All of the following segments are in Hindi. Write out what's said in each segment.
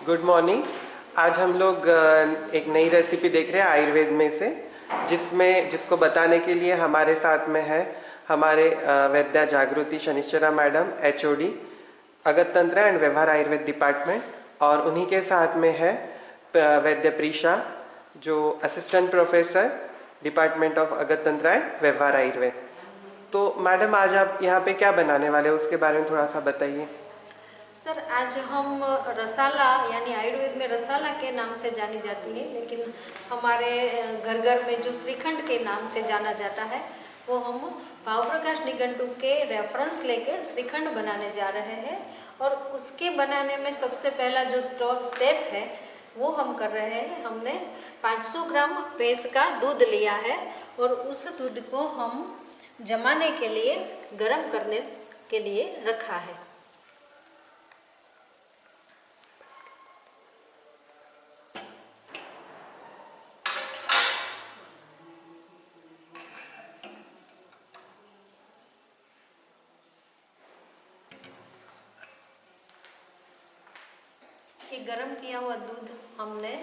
Good morning. आज हम लोग एक नई रेसिपी देख रहे हैं आयुर्वेद में से, जिसको बताने के लिए हमारे साथ में है हमारे वैद्या जागृति शनिश्चरा मैडम, एचओडी अगत तंत्र एंड व्यवहार आयुर्वेद डिपार्टमेंट, और उन्हीं के साथ में है वैद्य प्रीशा, जो असिस्टेंट प्रोफेसर डिपार्टमेंट ऑफ अगत तंत्र एंड व्यवहार आयुर्वेद। तो मैडम, आज आप यहाँ पे क्या बनाने वाले हो, उसके बारे में थोड़ा सा बताइए। सर, आज हम रसाला यानी आयुर्वेद में रसाला के नाम से जानी जाती है, लेकिन हमारे घर घर में जो श्रीखंड के नाम से जाना जाता है, वो हम भावप्रकाश निघंटु के रेफरेंस लेकर श्रीखंड बनाने जा रहे हैं। और उसके बनाने में सबसे पहला जो स्टेप है वो हम कर रहे हैं। हमने 500 ग्राम भैंस का दूध लिया है और उस दूध को हम जमाने के लिए, गर्म करने के लिए रखा है। ये गरम किया हुआ दूध हमने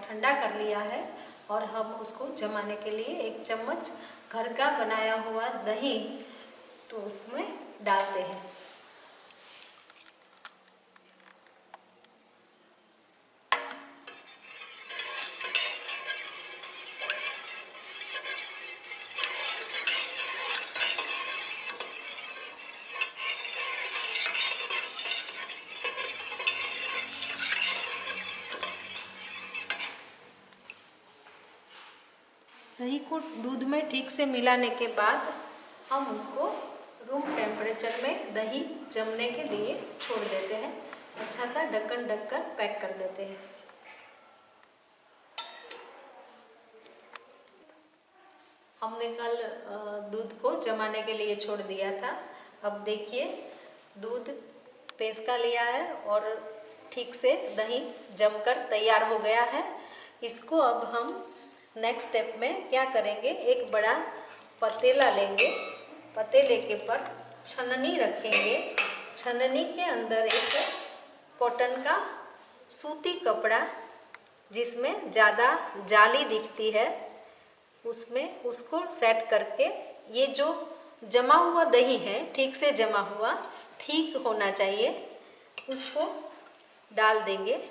ठंडा कर लिया है और हम उसको जमाने के लिए 1 चम्मच घर का बनाया हुआ दही तो उसमें डालते हैं। दही को दूध में ठीक से मिलाने के बाद हम उसको रूम टेम्परेचर में दही जमने के लिए छोड़ देते हैं। अच्छा सा ढक्कन ढककर पैक कर देते हैं। हमने कल दूध को जमाने के लिए छोड़ दिया था। अब देखिए, दूध पेस्का लिया है और ठीक से दही जमकर तैयार हो गया है। इसको अब हम नेक्स्ट स्टेप में क्या करेंगे, एक बड़ा पतीला लेंगे, पतीले के पर छन्नी रखेंगे। छन्नी के अंदर एक कॉटन का सूती कपड़ा, जिसमें ज़्यादा जाली दिखती है, उसमें उसको सेट करके, ये जो जमा हुआ दही है ठीक से जमा हुआ, ठीक होना चाहिए, उसको डाल देंगे।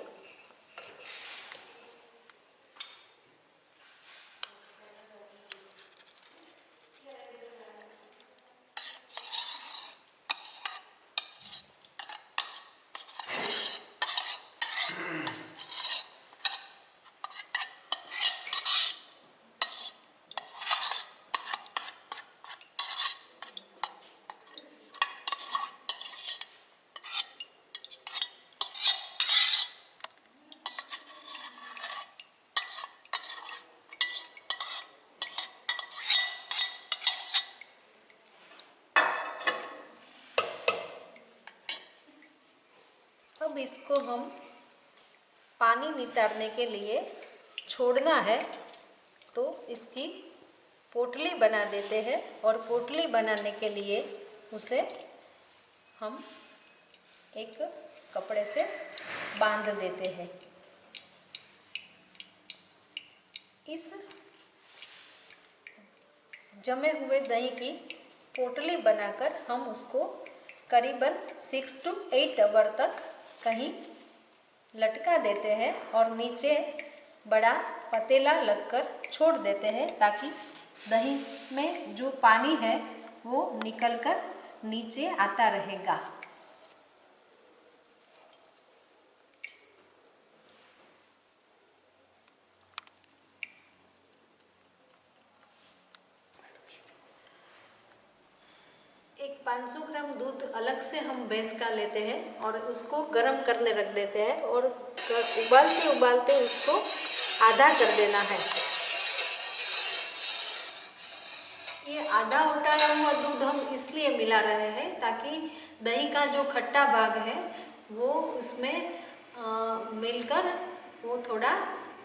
अब इसको हम पानी नितारने के लिए छोड़ना है, तो इसकी पोटली बना देते हैं। और पोटली बनाने के लिए उसे हम एक कपड़े से बांध देते हैं। इस जमे हुए दही की पोटली बनाकर हम उसको करीबन 6 to 8 आवर तक कहीं लटका देते हैं और नीचे बड़ा पतीला लगकर छोड़ देते हैं, ताकि दही में जो पानी है वो निकलकर नीचे आता रहेगा। एक 500 ग्राम दूध अलग से हम भैंस का लेते हैं और उसको गर्म करने रख देते हैं और उबालते उबालते उसको आधा कर देना है। ये आधा उटाया हुआ दूध हम इसलिए मिला रहे हैं ताकि दही का जो खट्टा भाग है वो उसमें मिलकर वो थोड़ा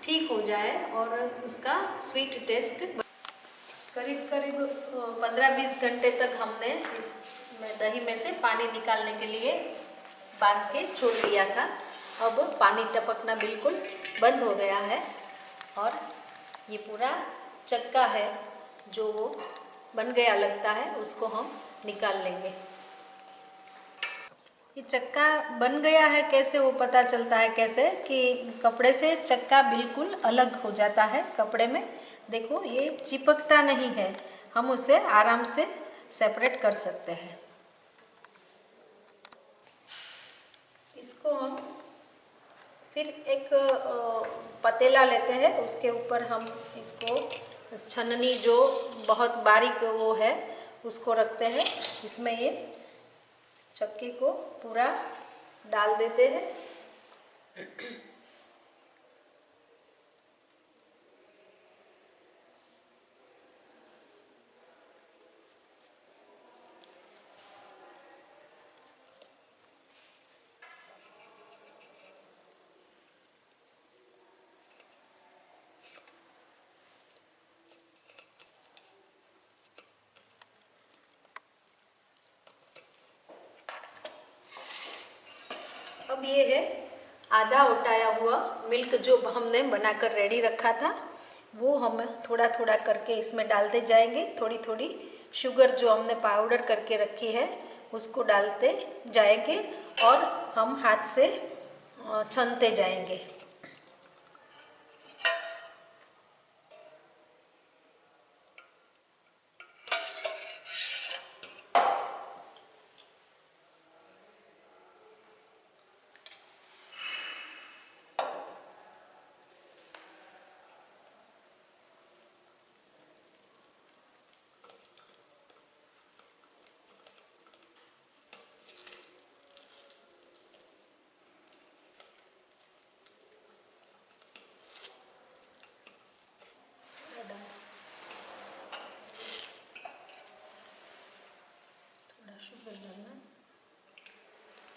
ठीक हो जाए और उसका स्वीट टेस्ट। करीब 15-20 घंटे तक हमने इस दही में से पानी निकालने के लिए बांध के छोड़ दिया था। अब पानी टपकना बिल्कुल बंद हो गया है और ये पूरा चक्का है जो वो बन गया लगता है, उसको हम निकाल लेंगे। ये चक्का बन गया है कैसे वो पता चलता है, कैसे कि कपड़े से चक्का बिल्कुल अलग हो जाता है कपड़े में। देखो ये चिपकता नहीं है, हम उसे आराम से सेपरेट कर सकते हैं। इसको हम फिर एक पतीला लेते हैं, उसके ऊपर हम इसको छन्नी जो बहुत बारीक वो है उसको रखते हैं। इसमें ये चक्की को पूरा डाल देते हैं। अब ये है आधा उटाया हुआ मिल्क जो हमने बनाकर रेडी रखा था, वो हम थोड़ा थोड़ा करके इसमें डालते जाएंगे। थोड़ी थोड़ी शुगर जो हमने पाउडर करके रखी है उसको डालते जाएंगे और हम हाथ से छानते जाएंगे।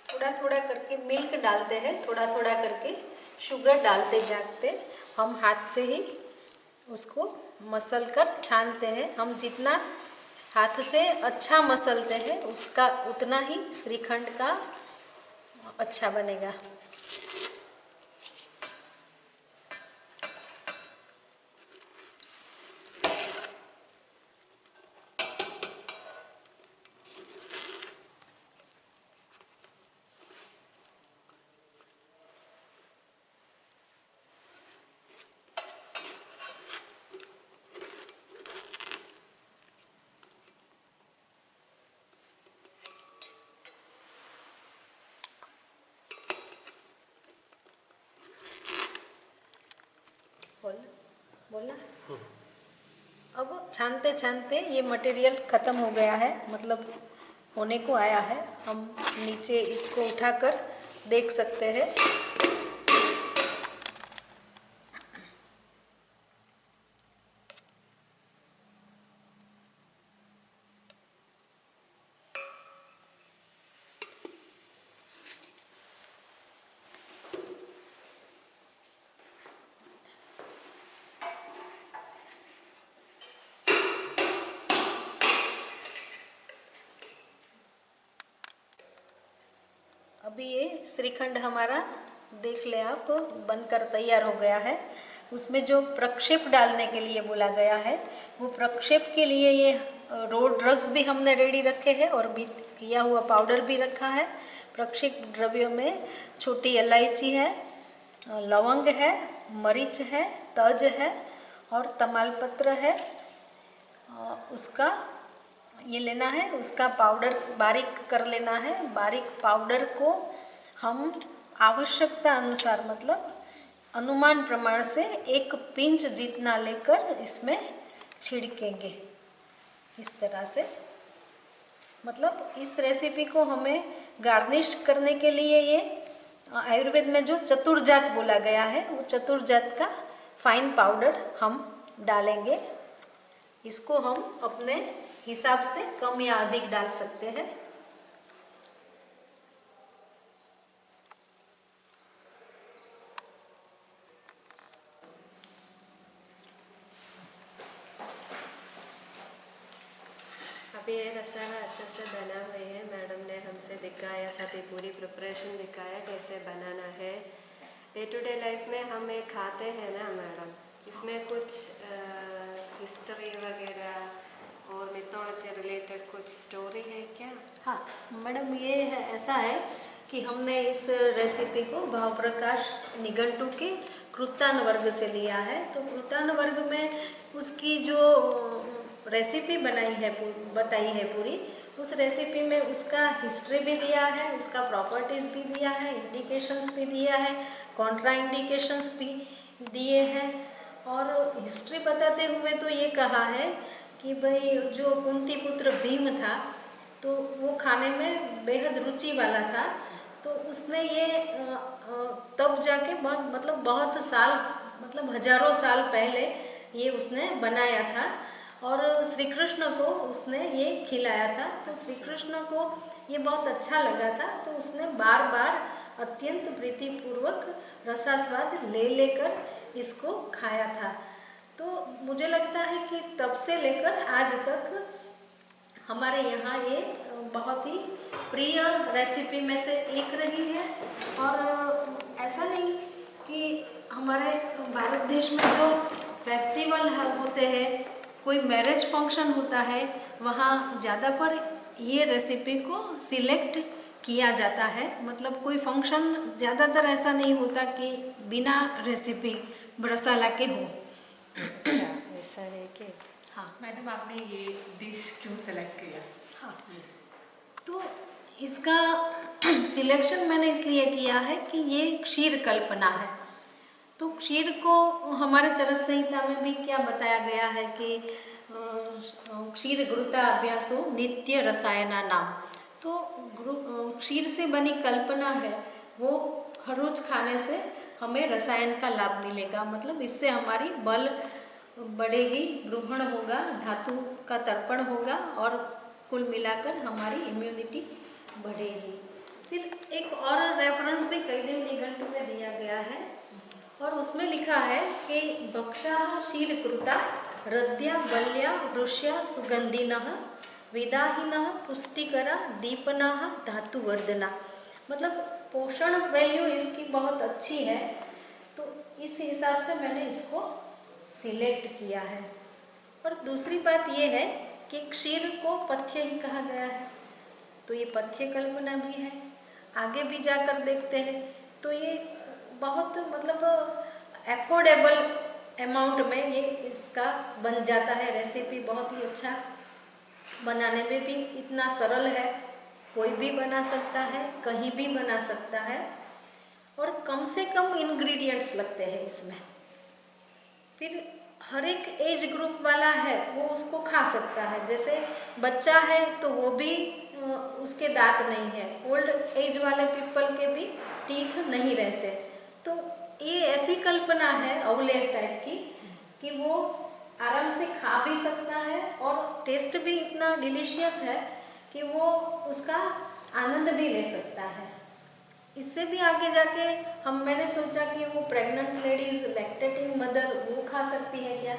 थोड़ा थोड़ा करके मिल्क डालते हैं, थोड़ा थोड़ा करके शुगर डालते जाते हम हाथ से ही उसको मसल कर छानते हैं। हम जितना हाथ से अच्छा मसलते हैं उसका उतना ही श्रीखंड का अच्छा बनेगा। बोलना। अब छानते छानते ये मटेरियल ख़त्म हो गया है, मतलब होने को आया है। हम नीचे इसको उठाकर देख सकते हैं। अभी ये श्रीखंड हमारा देख ले आप बनकर तैयार हो गया है। उसमें जो प्रक्षेप डालने के लिए बोला गया है, वो प्रक्षेप के लिए ये रो ड्रग्स भी हमने रेडी रखे हैं और भी किया हुआ पाउडर भी रखा है। प्रक्षेप द्रव्यों में छोटी इलायची है, लवंग है, मरीच है, तज है और तमालपत्र है। उसका ये लेना है, उसका पाउडर बारीक कर लेना है। बारीक पाउडर को हम आवश्यकता अनुसार मतलब अनुमान प्रमाण से 1 पिंच जितना लेकर इसमें छिड़केंगे इस तरह से। मतलब इस रेसिपी को हमें गार्निश करने के लिए ये आयुर्वेद में जो चतुर्जात बोला गया है, वो चतुर्जात का फाइन पाउडर हम डालेंगे। इसको हम अपने हिसाब से कम या अधिक डाल सकते हैं। अभी ये रसाला अच्छे से बना हुए है। मैडम ने हमें से दिखाया, सभी पूरी प्रिपरेशन दिखाया कैसे बनाना है। डे टू डे लाइफ में हम ये खाते हैं ना मैडम, इसमें कुछ हिस्ट्री वगैरह और मिथोलॉजी से रिलेटेड कुछ स्टोरी है क्या? हाँ मैडम, ये है, ऐसा है कि हमने इस रेसिपी को भाव प्रकाश निघंटु के कृतान वर्ग से लिया है। तो कृतान वर्ग में उसकी जो रेसिपी बताई है पूरी, उस रेसिपी में उसका हिस्ट्री भी दिया है, उसका प्रॉपर्टीज भी दिया है, इंडिकेशंस भी दिया है, कॉन्ट्रा इंडिकेशंस भी दिए हैं। और हिस्ट्री बताते हुए तो ये कहा है कि भाई जो कुंती पुत्र भीम था तो वो खाने में बेहद रुचि वाला था, तो उसने ये तब जाके बहुत साल हजारों साल पहले ये उसने बनाया था और श्री कृष्ण को उसने ये खिलाया था। तो श्री कृष्ण को ये बहुत अच्छा लगा था, तो उसने बार बार अत्यंत प्रीतिपूर्वक रसास्वाद ले लेकर इसको खाया था। तो मुझे लगता है कि तब से लेकर आज तक हमारे यहाँ ये बहुत ही प्रिय रेसिपी में से एक रही है। और ऐसा नहीं कि हमारे भारत देश में जो फेस्टिवल होते हैं, कोई मैरिज फंक्शन होता है, वहाँ ज़्यादा पर ये रेसिपी को सिलेक्ट किया जाता है। मतलब कोई फंक्शन ज़्यादातर ऐसा नहीं होता कि बिना रेसिपी मसाला के हो। ऐसा है कि हाँ मैडम, आपने ये डिश क्यों सेलेक्ट किया? हाँ, तो इसका सिलेक्शन मैंने इसलिए किया है कि ये क्षीर कल्पना है। तो क्षीर को हमारे चरक संहिता में भी क्या बताया गया है कि क्षीर घृता अभ्यासो नित्य रसायना नाम। तो क्षीर से बनी कल्पना है, वो हर रोज खाने से हमें रसायन का लाभ मिलेगा। मतलब इससे हमारी बल बढ़ेगी, ब्रूहण होगा, धातु का तर्पण होगा और कुल मिलाकर हमारी इम्यूनिटी बढ़ेगी। फिर एक और रेफरेंस भी कई दिन निघंटु में दिया गया है और उसमें लिखा है कि भक्षा शीलकृता हृदया बल्या वृष्या सुगंधिनः विदाहिनः पुष्टिकरा दीपनाः धातुवर्धना। मतलब पोषण वैल्यू इसकी बहुत अच्छी है, तो इस हिसाब से मैंने इसको सिलेक्ट किया है। और दूसरी बात यह है कि क्षीर को पथ्य ही कहा गया है, तो ये पथ्य कल्पना भी है। आगे भी जाकर देखते हैं तो ये बहुत एफोर्डेबल अमाउंट में ये इसका बन जाता है। रेसिपी बहुत ही अच्छा, बनाने में भी इतना सरल है, कोई भी बना सकता है, कहीं भी बना सकता है और कम से कम इंग्रेडिएंट्स लगते हैं इसमें। फिर हर एक एज ग्रुप वाला है वो उसको खा सकता है। जैसे बच्चा है तो वो भी उसके दांत नहीं है, ओल्ड एज वाले पीपल के भी टीथ नहीं रहते। तो ये ऐसी कल्पना है अवलेह टाइप की कि वो आराम से खा भी सकता है और टेस्ट भी इतना डिलीशियस है कि वो उसका आनंद भी ले सकता है। इससे भी आगे जाके मैंने सोचा कि वो प्रेग्नेंट लेडीज, लैक्टेटिंग मदर, वो खा सकती है क्या,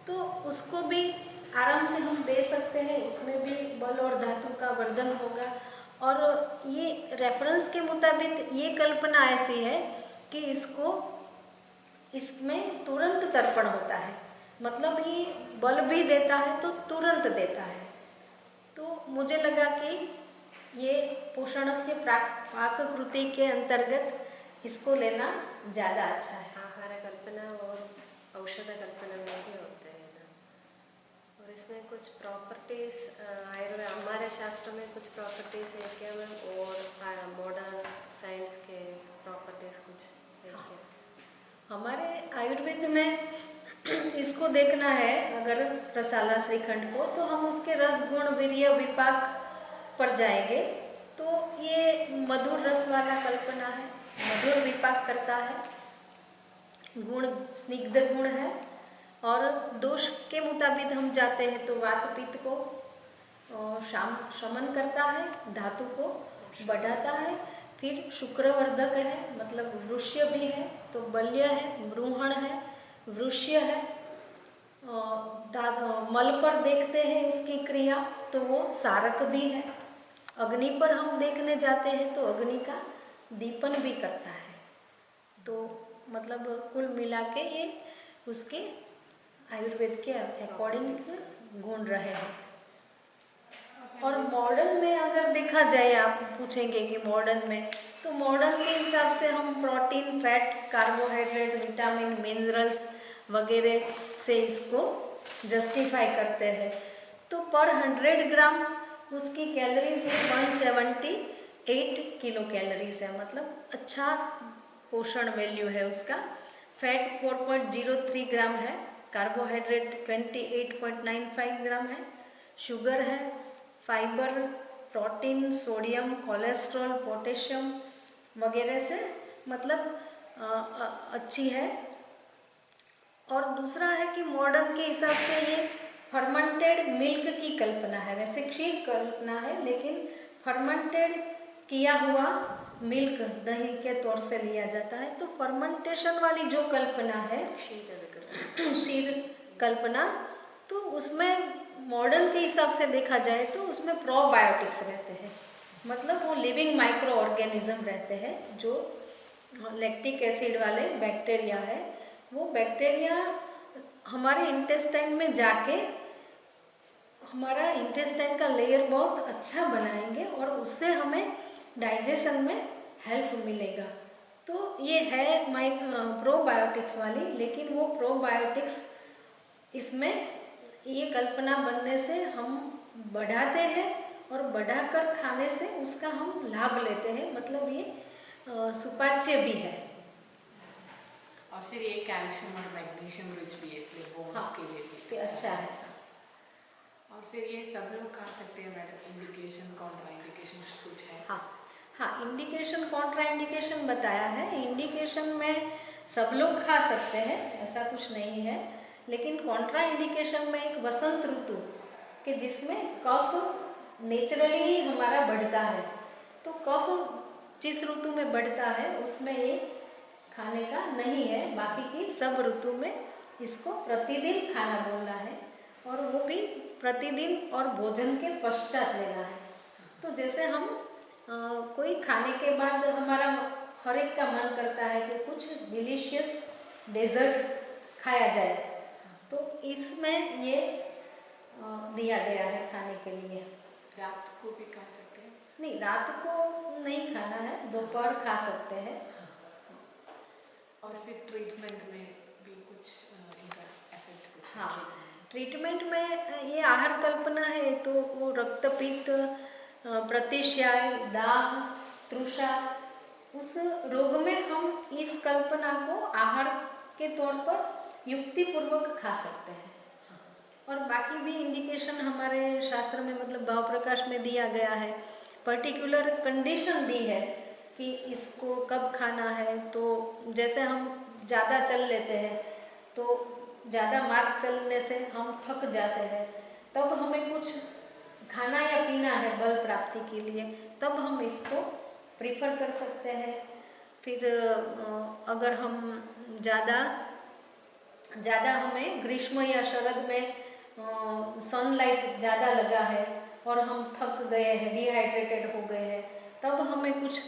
तो उसको भी आराम से हम दे सकते हैं। उसमें भी बल और धातु का वर्धन होगा। और ये रेफरेंस के मुताबिक ये कल्पना ऐसी है कि इसमें तुरंत तर्पण होता है, मतलब ये बल भी देता है तो तुरंत देता है। तो मुझे लगा कि ये पोषण से पाककृति के अंतर्गत इसको लेना ज़्यादा अच्छा है। आहार कल्पना और औषध कल्पना में भी होते हैं ना। और इसमें कुछ प्रॉपर्टीज आयुर्वेद हमारे शास्त्र में कुछ प्रॉपर्टीज है क्या मैम, और मॉडर्न साइंस के प्रॉपर्टीज कुछ है क्या? हमारे आयुर्वेद में इसको देखना है अगर रसाला श्रीखंड को, तो हम उसके रस गुण वीर्य विपाक पर जाएंगे। तो ये मधुर रस वाला कल्पना है, मधुर विपाक करता है, गुण स्निग्ध गुण है। और दोष के मुताबिक हम जाते हैं तो वात पित्त को शमन करता है, धातु को बढ़ाता है। फिर शुक्रवर्धक है, मतलब वृष्य भी है, तो बल्य है, ब्रूहण है, वृष्य है। मल पर देखते हैं उसकी क्रिया तो वो सारक भी है। अग्नि पर हम देखने जाते हैं तो अग्नि का दीपन भी करता है। तो मतलब कुल मिला के ये उसके आयुर्वेद के अकॉर्डिंग गुण रहे हैं। और मॉडर्न में अगर देखा जाए, आप पूछेंगे कि मॉडर्न में, तो मॉडर्न के हिसाब से हम protein, fat, carbohydrate, vitamin, minerals वगैरह से इसको जस्टिफाई करते हैं। तो पर 100 ग्राम उसकी कैलोरीज है 178 किलो कैलोरीज है, मतलब अच्छा पोषण वैल्यू है उसका। फैट 4.03 ग्राम है, कार्बोहाइड्रेट 28.95 ग्राम है, शुगर है, fibre, protein, sodium, cholesterol, potassium वगैरह से मतलब अच्छी है। और दूसरा है कि मॉडर्न के हिसाब से ये फर्मेंटेड मिल्क की कल्पना है, वैसे क्षीर कल्पना है लेकिन फर्मेंटेड किया हुआ मिल्क दही के तौर से लिया जाता है। तो फर्मेंटेशन वाली जो कल्पना है, क्षीर कल्पना, तो उसमें मॉडर्न के हिसाब से देखा जाए तो उसमें प्रोबायोटिक्स रहते हैं, मतलब वो लिविंग माइक्रो ऑर्गेनिज्म रहते हैं। जो लैक्टिक एसिड वाले बैक्टीरिया है, वो बैक्टीरिया हमारे इंटेस्टाइन में जाके हमारा इंटेस्टाइन का लेयर बहुत अच्छा बनाएंगे और उससे हमें डाइजेशन में हेल्प मिलेगा। तो ये है प्रोबायोटिक्स वाली, लेकिन वो प्रोबायोटिक्स इसमें ये कल्पना बनने से हम बढ़ाते हैं और बढ़ाकर खाने से उसका हम लाभ लेते हैं, मतलब ये सुपाच्य भी है। और फिर ये कैल्शियम और मैग्नीशियम रिच भी है, इसलिए बोन्स के लिए भी अच्छा है। और फिर ये सब लोग खा सकते हैं मैडम? इंडिकेशन, कॉन्ट्रा इंडिकेशन कुछ है? हाँ, इंडिकेशन कॉन्ट्रा इंडिकेशन बताया है। इंडिकेशन में सब लोग खा सकते हैं, ऐसा कुछ नहीं है, लेकिन कॉन्ट्रा इंडिकेशन में एक वसंत ऋतु कि जिसमें कफ नेचुरली ही हमारा बढ़ता है, तो कफ जिस ऋतु में बढ़ता है उसमें ये खाने का नहीं है। बाकी की सब ऋतु में इसको प्रतिदिन खाना बोलना है, और वो भी प्रतिदिन और भोजन के पश्चात लेना है। तो जैसे हम कोई खाने के बाद हमारा हर एक का मन करता है कि कुछ डिलीशियस डेजर्ट खाया जाए, तो इसमें ये दिया गया है खाने के लिए। रात को भी खा सकते हैं? नहीं, रात को नहीं खाना है, दोपहर खा सकते हैं। और फिर ट्रीटमेंट में भी कुछ इनका इफेक्ट कुछ? हाँ, ट्रीटमेंट में ये आहार कल्पना है तो वो रक्तपित्त, प्रतिशाय, दाह, तृषा, उस रोग में हम इस कल्पना को आहार के तौर पर युक्तिपूर्वक खा सकते हैं। और बाकी भी इंडिकेशन हमारे शास्त्र में, मतलब भाव प्रकाश में दिया गया है, पर्टिकुलर कंडीशन दी है कि इसको कब खाना है। तो जैसे हम ज़्यादा चल लेते हैं तो ज़्यादा मार्ग चलने से हम थक जाते हैं, तब हमें कुछ खाना या पीना है बल प्राप्ति के लिए, तब हम इसको प्रीफर कर सकते हैं। फिर अगर हम ज़्यादा हमें ग्रीष्म या शरद में सनलाइट ज़्यादा लगा है और हम थक गए हैं, डिहाइड्रेटेड हो गए हैं, तब हमें कुछ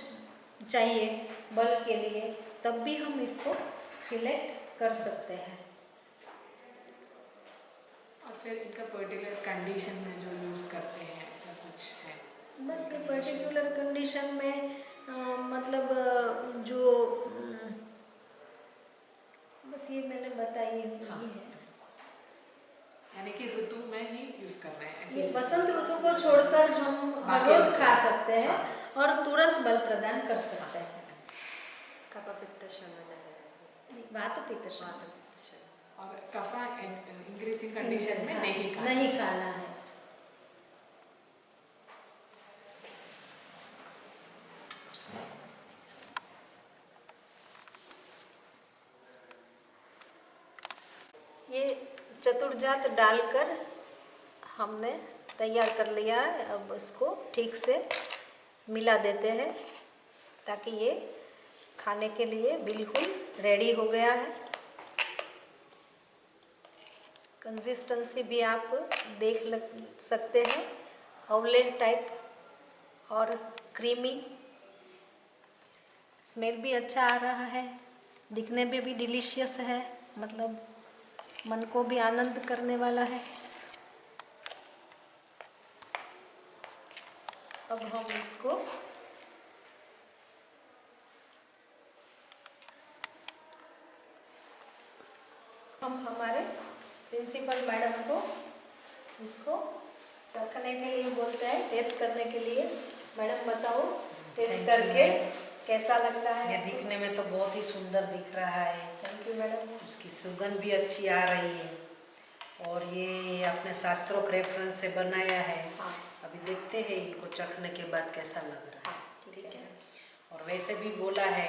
चाहिए बल के लिए, तब भी हम इसको सिलेक्ट कर सकते हैं। और फिर इनका पर्टिकुलर कंडीशन में जो यूज़ करते हैं ऐसा कुछ है? बस ये पर्टिकुलर कंडीशन में मतलब जो बस ये मैंने बताई हाँ। ये है, यानी कि ऋतु में ही यूज़ करना है ऐसे? ये वसंत ऋतु को छोड़कर हम हर रोज खा सकते हैं और तुरंत बल प्रदान कर सकते हैं। कफ पित्त शमन है, वात पित्त शमन। वात पित्त शमन। और कफा इंक्रीजिंग कंडीशन में नहीं खाना है। ये चतुर्जात डालकर हमने तैयार कर लिया है। अब इसको ठीक से मिला देते हैं ताकि ये खाने के लिए बिल्कुल रेडी हो गया है। कंसिस्टेंसी भी आप देख सकते हैं, आंवले टाइप और क्रीमी, स्मेल भी अच्छा आ रहा है, दिखने में भी डिलीशियस है, मतलब मन को भी आनंद करने वाला है। अब हम इसको हमारे प्रिंसिपल मैडम को इसको चखने के लिए बोलते हैं, टेस्ट करने के लिए। मैडम बताओ, टेस्ट Thank you, करके मैम। कैसा लगता है? ये दिखने में तो बहुत ही सुंदर दिख रहा है। Thank you madam. उसकी सुगंध भी अच्छी आ रही है और ये अपने शास्त्रों के रेफरेंस से बनाया है। हाँ। अभी देखते हैं इनको चखने के बाद कैसा लग रहा है। हाँ, ठीक है। और वैसे भी बोला है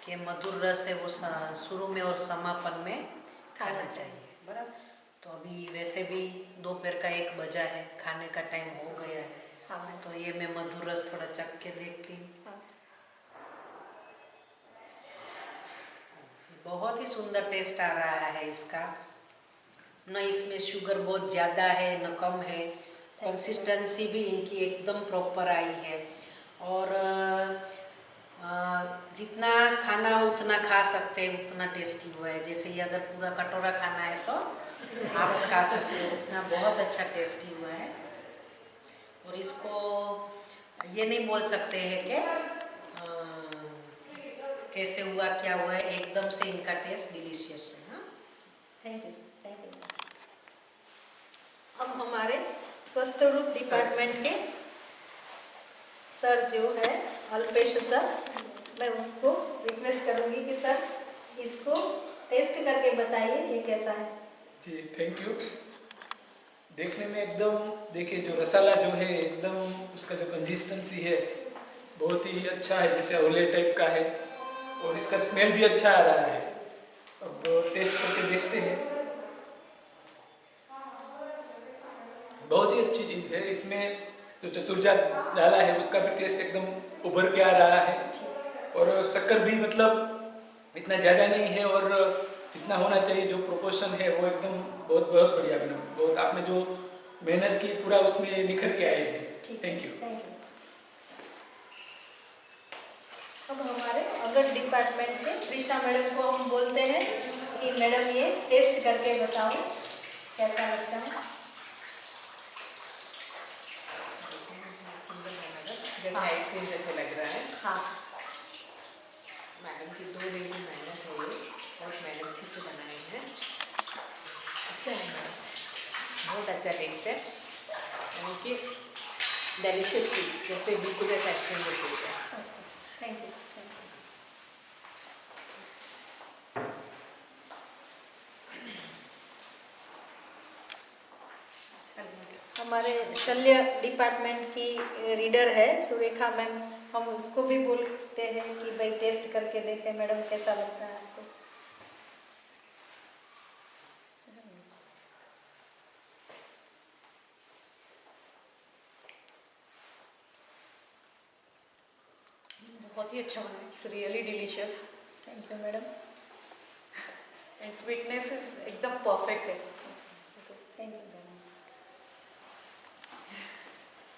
कि मधुर रस है वो शुरू में और समापन में खाना चाहिए, बराबर। तो अभी वैसे भी दोपहर का 1 बजा है, खाने का टाइम हो गया है। हाँ, तो ये मैं मधुर रस थोड़ा चख के देखती हूँ। हाँ। बहुत ही सुंदर टेस्ट आ रहा है इसका। न इसमें शुगर बहुत ज़्यादा है न कम है, कंसिस्टेंसी भी इनकी एकदम प्रॉपर आई है। और जितना खाना हो उतना खा सकते हैं, उतना टेस्टी हुआ है। जैसे ये अगर पूरा कटोरा खाना है तो आप खा सकते हो, उतना बहुत अच्छा टेस्टी हुआ है। और इसको ये नहीं बोल सकते हैं कि कैसे हुआ क्या हुआ है, एकदम से इनका टेस्ट डिलीशियस है। हाँ, थैंक यू, थैंक यू। अब हमारे स्वस्थ रूप डिपार्टमेंट के सर जो है अल्पेश सर, मैं उसको रिक्वेस्ट करूंगी कि सर इसको टेस्ट करके बताइए ये कैसा है। जी थैंक यू। देखने में एकदम, देखिए जो रसाला जो है एकदम उसका जो कंसिस्टेंसी है बहुत ही अच्छा है, जैसे औले टाइप का है। और इसका स्मेल भी अच्छा आ रहा है। अब टेस्ट करके देखते हैं। बहुत ही अच्छी चीज़ है। इसमें जो चतुर्जा डाला है उसका भी टेस्ट एकदम उभर के आ रहा है। और शक्कर भी मतलब इतना ज़्यादा नहीं है और जितना होना चाहिए जो प्रोपोर्शन है वो एकदम बहुत बहुत बढ़िया बना। बहुत आपने जो मेहनत की पूरा उसमें निखर के आए हैं। Thank you. Thank you. अब हमारे अगर डिपार्टमेंट के त्रिशा मैडम को हम बोलते हैं कि मैडम ये टेस्ट करके बताओ कैसा लगता है। सुंदर है मैडम, जैसे हाँ। आइसक्रीम जैसे लग रहा है। हाँ, मैडम की 2 दिन की मेहनत है ये, बहुत मेहनत से बनाए हैं। अच्छा है मैडम, बहुत अच्छा टेस्ट है, यानी कि डिलीशियस थी, जैसे बिल्कुल जैसे आइसक्रीम जैसे होता है। Thank you, thank you. हमारे शल्य डिपार्टमेंट की रीडर है सुरेखा मैम, हम उसको भी बोलते हैं कि भाई टेस्ट करके देखें मैडम कैसा लगता है आपको। बहुत ही अच्छा बना, it's really delicious thank you madam. And sweetness is एकदम परफेक्ट है। Thank you.